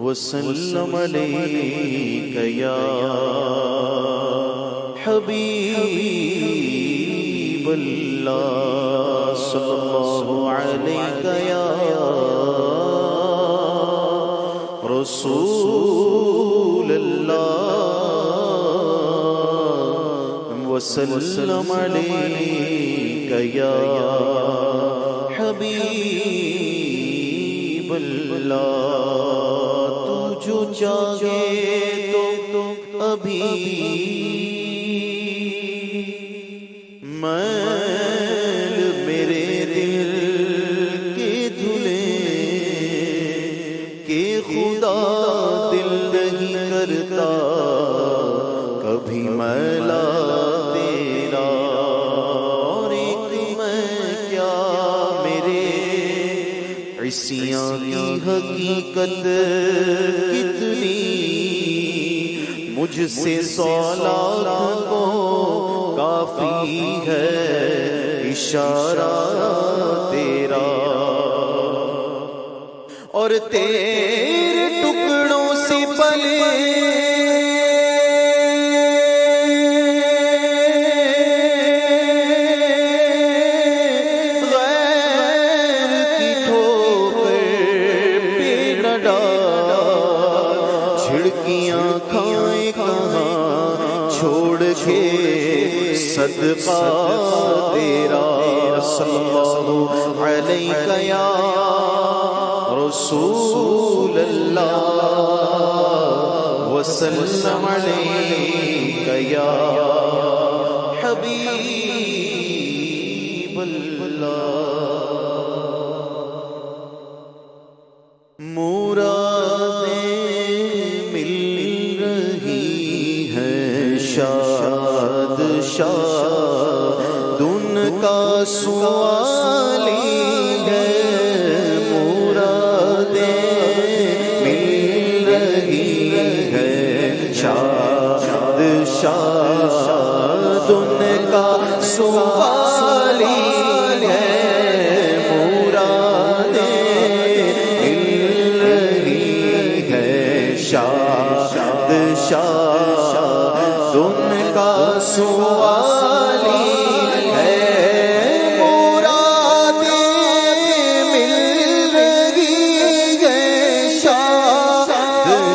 وسلم علیک یا حبیب اللہ صلی اللہ علیک یا رسول اللہ وسلم علیک یا حبیب اللہ تو جو چاہے تو ابھی میل میرے دل کے دھلے کہ خدا دل نہیں کرتا کبھی میلا تیرا اور ایک میں کیا میرے عصیاں کی حقیقت کتنی مجھ سے 100 لاکھ کو کافی ہے اشارہ تیرا اور تیرے ٹکڑوں سے پلے غیر کی ٹھوکر پہ نہ ڈال جھڑکیاں کھائیں کہاں چھوڑ کے صدقہ تیرا صلی اللہ علیہ یا رسول اللہ وسلم علیک یا حبیب اللہ مرادیں مل رہی ہیں شاد شاد ان کا سوالی ہے شاد ان کا سوالی ہے مرادیں مل رہی ہے شاد شاد ان کا سوالی ہے مرادیں مل رہی ہے شاد شاد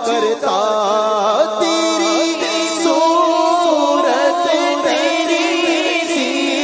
کرتا تیری صورت تیری سی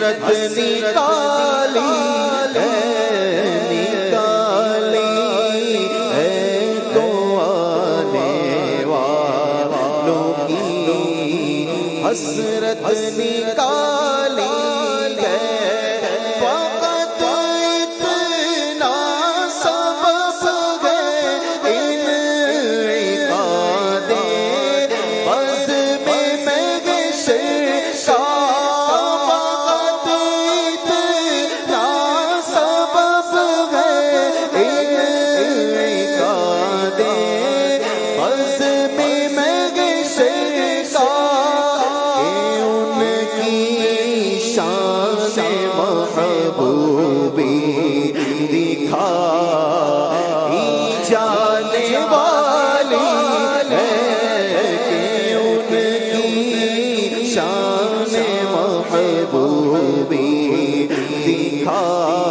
حسرت نکالی تو آنے والوں کی حسرت نکالی فقط اتنا سبب ہے ان عقاد بزم محشر کا فقط اتنا سبب ہے ان عقاد بزم محشر کا ان کی شان محبوبی دکھائی جانے والی ہے کہ ان کی شان محبوبی دکھائی